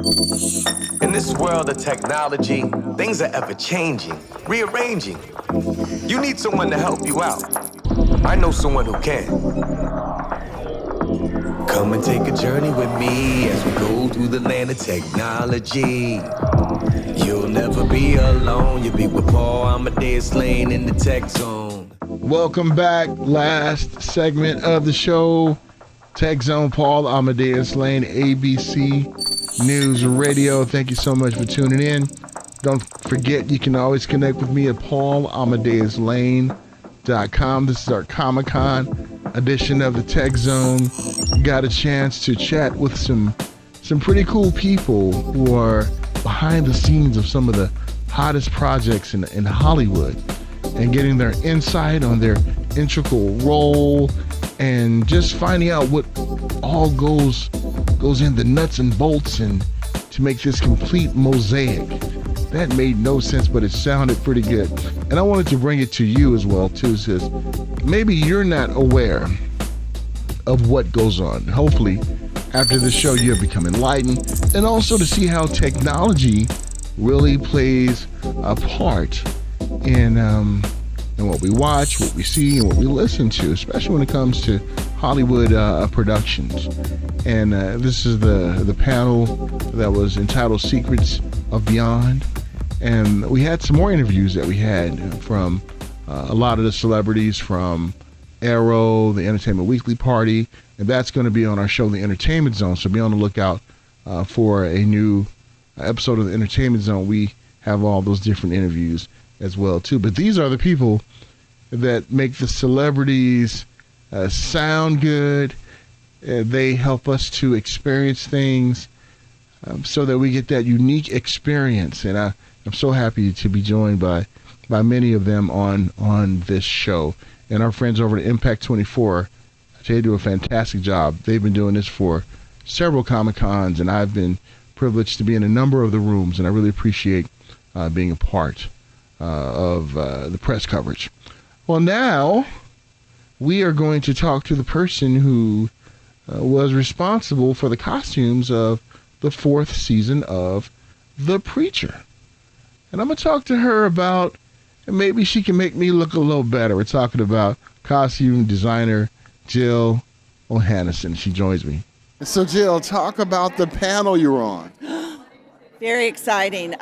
In this world of technology, things are ever changing, rearranging. You need someone to help you out. I know someone who can. Come and take a journey with me as we go through the land of technology. You'll never be alone. You'll be with Paul Amadeus Lane in the tech zone. Welcome back. Last segment of the show. Tech Zone, Paul Amadeus Lane, ABC News Radio. Thank you so much for tuning in. Don't forget, you can always connect with me at paulamadeouslane.com. This is our Comic-Con edition of the Tech Zone. Got a chance to chat with some pretty cool people who are behind the scenes of some of the hottest projects in Hollywood and getting their insight on their integral role and just finding out what all goes in the nuts and bolts and to make this complete mosaic. That made no sense, but it sounded pretty good. And I wanted to bring it to you as well, too, since maybe you're not aware of what goes on. Hopefully, after the show, you'll become enlightened, and also to see how technology really plays a part in what we watch, what we see, and what we listen to, especially when it comes to Hollywood productions. And this is the panel that was entitled Secrets of Beyond. And we had some more interviews that we had from a lot of the celebrities from Arrow, the Entertainment Weekly Party, and that's going to be on our show, The Entertainment Zone. So be on the lookout for a new episode of The Entertainment Zone. We have all those different interviews as well, too. But these are the people that make the celebrities sound good. They help us to experience things so that we get that unique experience. And I'm so happy to be joined by many of them on this show. And our friends over at Impact 24, they do a fantastic job. They've been doing this for several Comic-Cons, and I've been privileged to be in a number of the rooms, and I really appreciate being a part of the press coverage. Well, now we are going to talk to the person who was responsible for the costumes of the 4th season of The Preacher. And I'm going to talk to her about, and maybe she can make me look a little better. We're talking about costume designer Jill O Henderson. She joins me. So, Jill, talk about the panel you were on. Very exciting.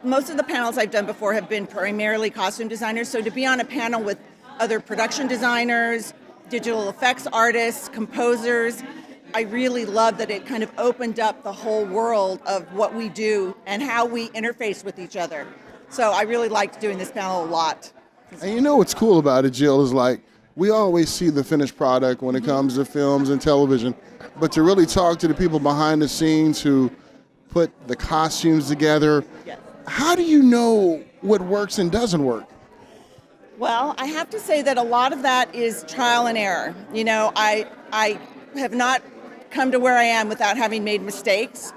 Most of the panels I've done before have been primarily costume designers, so to be on a panel with other production designers, digital effects artists, composers, I really love that it kind of opened up the whole world of what we do and how we interface with each other. So I really liked doing this panel a lot. And you know what's cool about it, Jill, is like we always see the finished product when it comes to films and television, but to really talk to the people behind the scenes who put the costumes together, Yes. How do you know what works and doesn't work? Well, I have to say that a lot of that is trial and error. You know, I have not come to where I am without having made mistakes.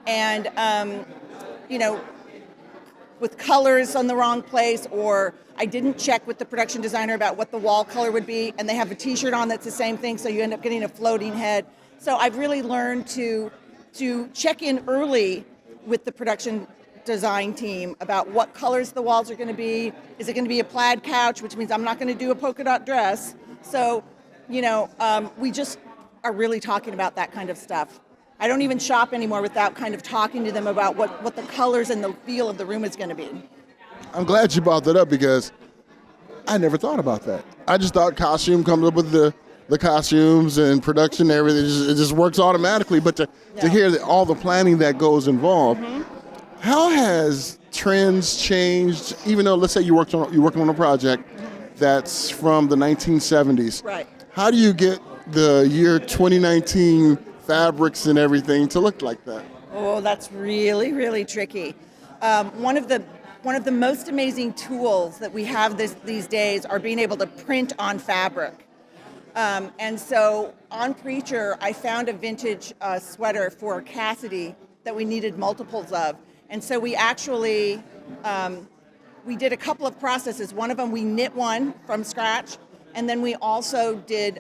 And, you know, with colors on the wrong place, or I didn't check with the production designer about what the wall color would be, and they have a t-shirt on that's the same thing, so you end up getting a floating head. So I've really learned to check in early with the production design team about what colors the walls are going to be. Is it going to be a plaid couch, which means I'm not going to do a polka dot dress? So, you know, we just are really talking about that kind of stuff. I don't even shop anymore without kind of talking to them about what the colors and the feel of the room is going to be. I'm glad you brought that up because I never thought about that. I just thought costume comes up with the costumes and production and everything. It just works automatically. But to hear all the planning that goes involved, how has trends changed? Even though, let's say you're working on a project that's from the 1970s. Right. How do you get the year 2019 fabrics and everything to look like that? Oh, that's really, really tricky. One of the most amazing tools that we have these days are being able to print on fabric. And so on Preacher, I found a vintage sweater for Cassidy that we needed multiples of. And so we actually, we did a couple of processes. One of them, we knit one from scratch, and then we also did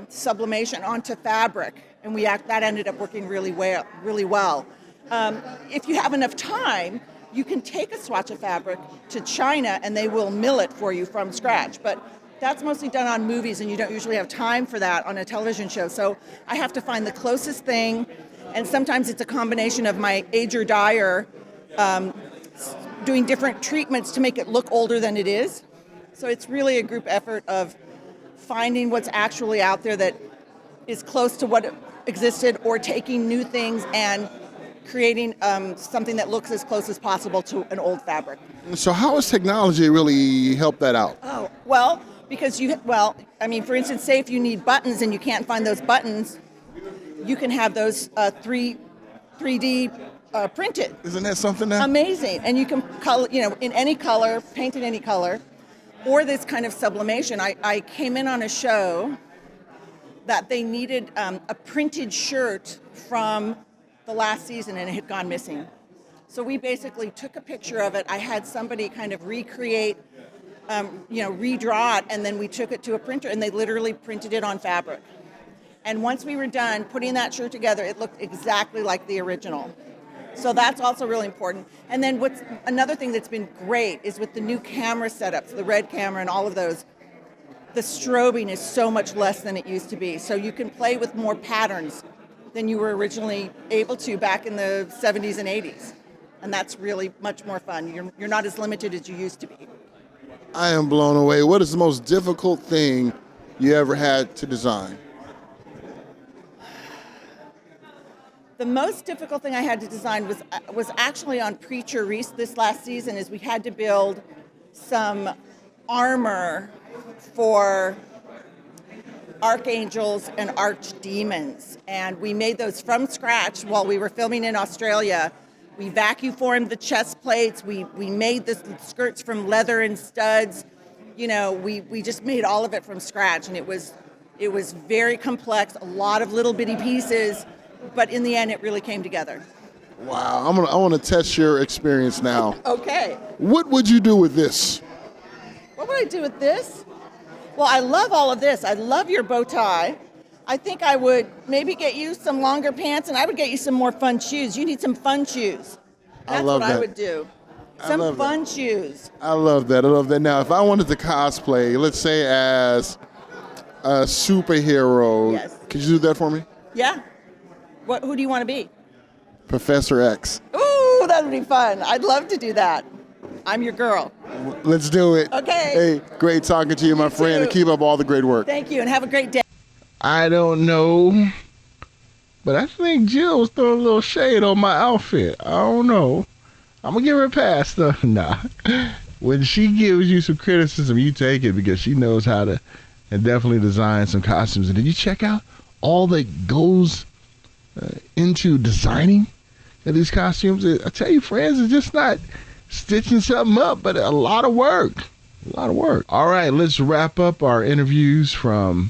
sublimation onto fabric, and that ended up working really well. If you have enough time, you can take a swatch of fabric to China and they will mill it for you from scratch. But that's mostly done on movies, and you don't usually have time for that on a television show. So I have to find the closest thing, and sometimes it's a combination of my ager dyer doing different treatments to make it look older than it is. So it's really a group effort of finding what's actually out there that is close to what existed, or taking new things and creating something that looks as close as possible to an old fabric. So how has technology really helped that out? Oh, well, because for instance, say if you need buttons and you can't find those buttons, you can have those 3D printed. Isn't that something now? Amazing. And you can color, in any color, paint in any color, or this kind of sublimation. I came in on a show that they needed a printed shirt from the last season, and it had gone missing. So we basically took a picture of it. I had somebody kind of recreate, redraw it, and then we took it to a printer, and they literally printed it on fabric. And once we were done putting that shirt together, it looked exactly like the original. So that's also really important. And then another thing that's been great is with the new camera setups, the red camera and all of those, the strobing is so much less than it used to be. So you can play with more patterns than you were originally able to back in the 70s and 80s. And that's really much more fun. You're not as limited as you used to be. I am blown away. What is the most difficult thing you ever had to design? The most difficult thing I had to design was actually on Preacher Reese this last season, is we had to build some armor for archangels and archdemons. And we made those from scratch while we were filming in Australia. We vacuum formed the chest plates. We made the skirts from leather and studs. We just made all of it from scratch, and it was very complex, a lot of little bitty pieces, but in the end it really came together. Wow, I want to test your experience now. Okay. What would you do with this? What would I do with this? Well, I love all of this. I love your bow tie. I think I would maybe get you some longer pants, and I would get you some more fun shoes. You need some fun shoes. That's what I would do. Some fun shoes. I love that. Now, if I wanted to cosplay, let's say as a superhero, yes. Could you do that for me? Yeah. Who do you want to be? Professor X. Ooh, that would be fun. I'd love to do that. I'm your girl. Let's do it. Okay. Hey, great talking to you, my friend, and keep up all the great work. Thank you, and have a great day. I don't know, but I think Jill was throwing a little shade on my outfit. I don't know. I'm going to give her a pass, though. Nah. When she gives you some criticism, you take it, because she knows how to and definitely design some costumes. And did you check out all that goes into designing these costumes? I tell you, friends, it's just not stitching something up, but a lot of work. All right, let's wrap up our interviews from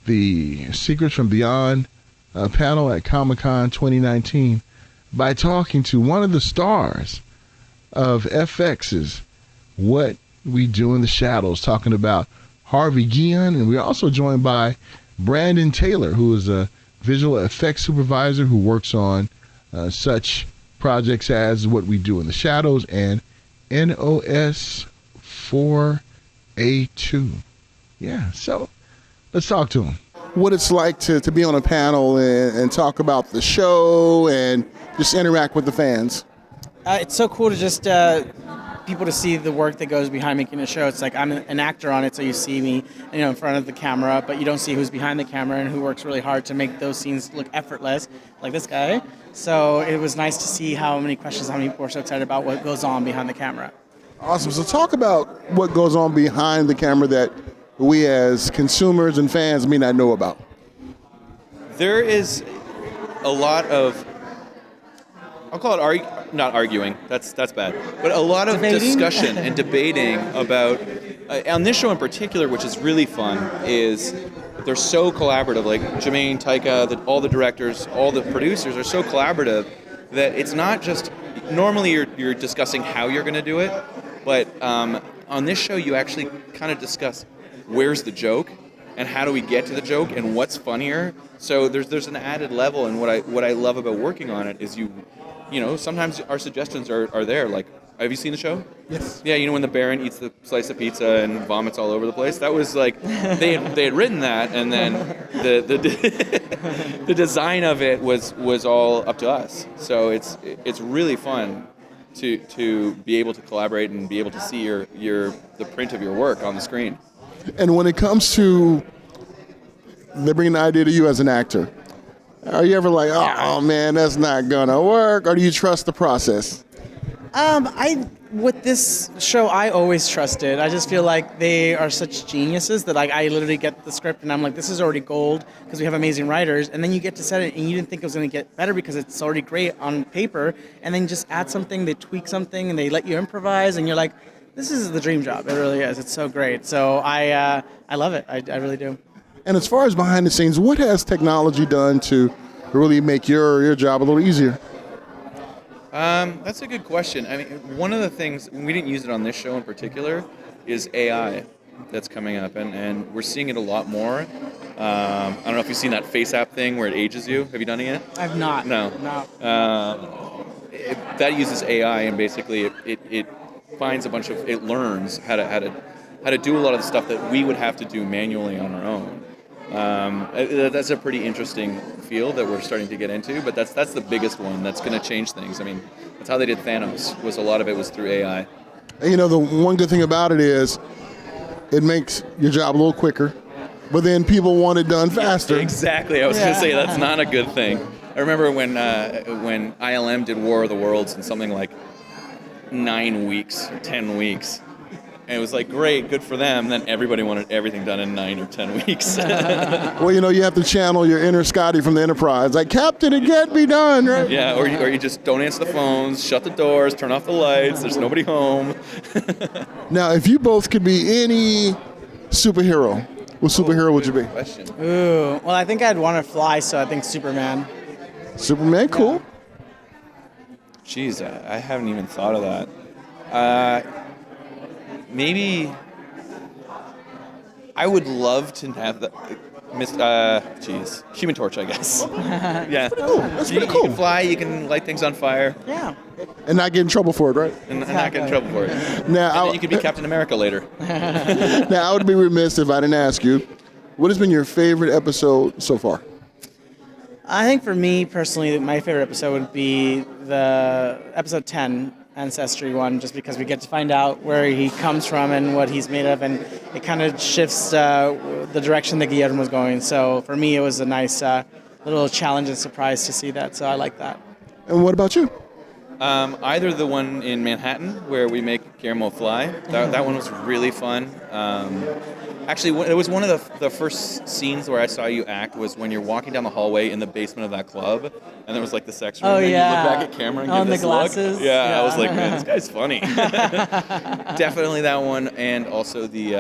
the Secrets from Beyond panel at Comic-Con 2019 by talking to one of the stars of FX's What We Do in the Shadows, talking about Harvey Guillen. And we're also joined by Brandon Taylor, who is a visual effects supervisor who works on such projects as What We Do in the Shadows and NOS 4A2. Yeah, so let's talk to him. What it's like to be on a panel and talk about the show and just interact with the fans. It's so cool to just people to see the work that goes behind making a show. It's like I'm an actor on it, so you see me, in front of the camera, but you don't see who's behind the camera and who works really hard to make those scenes look effortless, like this guy. So it was nice to see how many people are so excited about what goes on behind the camera. Awesome. So talk about what goes on behind the camera that we as consumers and fans may not know about. There is a lot of, I'll call it not arguing, that's bad, but a lot of discussion and debating about, on this show in particular, which is really fun, is they're so collaborative. Like Jermaine, Taika, all the directors, all the producers are so collaborative that it's not just, normally you're discussing how you're going to do it, but on this show you actually kind of discuss where's the joke, and how do we get to the joke and what's funnier. So there's an added level, and what I love about working on it is you know, sometimes our suggestions are there. Like, have you seen the show? Yes. Yeah, you know when the Baron eats the slice of pizza and vomits all over the place? That was like, they had written that, and then the design of it was all up to us. So it's really fun to be able to collaborate and be able to see the print of your work on the screen. And when it comes to, they bring an idea to you as an actor, are you ever like, oh man, that's not gonna work, or do you trust the process? With this show, I always trusted. I just feel like they are such geniuses that, like, I literally get the script and I'm like, this is already gold because we have amazing writers. And then you get to set it and you didn't think it was going to get better because it's already great on paper. And then you just add something, they tweak something, and they let you improvise. And you're like, this is the dream job. It really is. It's so great. So I love it. I really do. And as far as behind the scenes, what has technology done to really make your job a little easier? That's a good question. I mean, one of the things, we didn't use it on this show in particular, is AI that's coming up, and we're seeing it a lot more. I don't know if you've seen that Face app thing where it ages you. Have you done it yet? I've not. No. That uses AI, and basically it finds it learns how to do a lot of the stuff that we would have to do manually on our own. That's a pretty interesting field that we're starting to get into, but that's the biggest one that's going to change things. I mean, that's how they did Thanos. A lot of it was through AI. And you know, the one good thing about it is it makes your job a little quicker, but then people want it done faster. Exactly. I was going to say that's not a good thing. I remember when ILM did War of the Worlds in something like 9 weeks or 10 weeks. And it was like, great, good for them. Then everybody wanted everything done in 9 or 10 weeks. Well, you know, you have to channel your inner Scotty from the Enterprise. Like, Captain, it can't be done, right? Yeah, or you just don't answer the phones, shut the doors, turn off the lights, there's nobody home. Now, if you both could be any superhero, what superhero would you be? Question. Ooh, well, I think I'd want to fly, so I think Superman. Superman, cool. Jeez, I haven't even thought of that. Maybe I would love to have the Human Torch, I guess. Yeah. That's You pretty cool. can fly, you can light things on fire, Yeah. And not get in trouble for it, right? and not get in trouble for it. Now, And then you could be Captain America later. now, I would be remiss if I didn't ask you, what has been your favorite episode so far? I think for me personally, my favorite episode would be the episode 10, Ancestry one, just because we get to find out where he comes from and what he's made of, and it kind of shifts the direction that Guillermo was going. So for me, it was a nice little challenge and surprise to see that. So I like that. And what about you? Either the one in Manhattan where we make Guillermo fly. That one was really fun. Actually, it was one of the first scenes where I saw you act was when you're walking down the hallway in the basement of that club, and there was like the sex room. Oh, and yeah. you look back at camera and On give this the glasses. look. Yeah, Yeah. I was like, man, this guy's funny. Definitely that one, and also the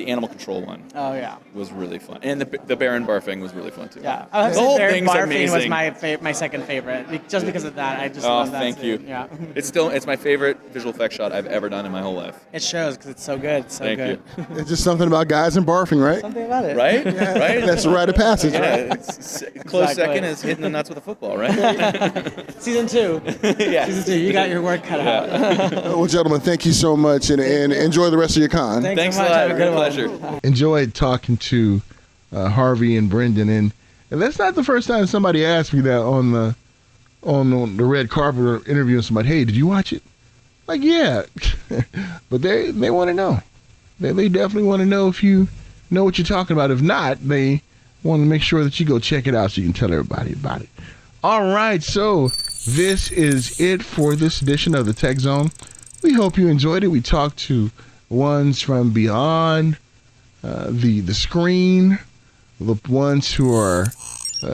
animal control one Oh yeah. was really fun, and the Baron barfing was really fun too. Yeah. I would The say whole Baron thing's barfing was amazing. my second favorite, just because of that. I just Oh, love that thank scene. you. Yeah. It's my favorite visual effects shot I've ever done in my whole life. It shows because it's so good. It's so Thank good. you. It's just something about guys and barfing, right? Something about it. Right? Right? That's the rite of passage, Yeah, right? it's close Exactly. second is hitting the nuts with a football, right? Season 2. Yeah. Season 2. You got your work cut out. Well, gentlemen, thank you so much, and enjoy the rest of your con. Thanks so a much. lot. Have a good Real one. pleasure. Enjoyed talking to Harvey and Brendan, and that's not the first time somebody asked me that on the red carpet or interviewing somebody. Hey, did you watch it? Like, yeah, but they want to know. They definitely want to know if you know what you're talking about. If not, they want to make sure that you go check it out so you can tell everybody about it. All right, so this is it for this edition of the Tech Zone. We hope you enjoyed it. We talked to ones from beyond the screen, the ones who are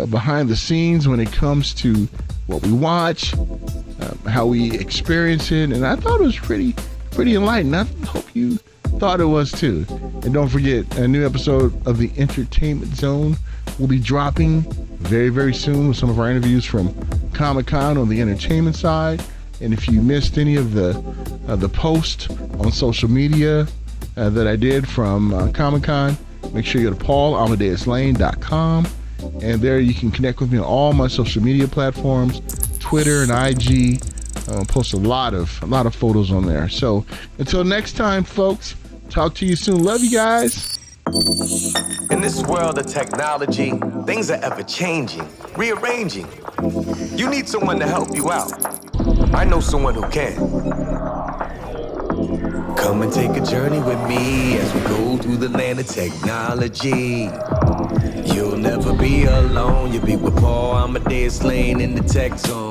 behind the scenes when it comes to what we watch, how we experience it, and I thought it was pretty enlightening. I hope you thought it was too. And don't forget, a new episode of the Entertainment Zone will be dropping very, very soon with some of our interviews from Comic-Con on the entertainment side. And if you missed any of the posts on social media that I did from Comic-Con, make sure you go to paulamadeuslane.com, and there you can connect with me on all my social media platforms, Twitter and IG. Post a lot of photos on there. So until next time, folks, talk to you soon. Love you guys. In this world of technology, things are ever changing, rearranging. You need someone to help you out. I know someone who can. Come and take a journey with me as we go through the land of technology. You'll never be alone. You'll be with Paul Amadeus Lane in the tech zone.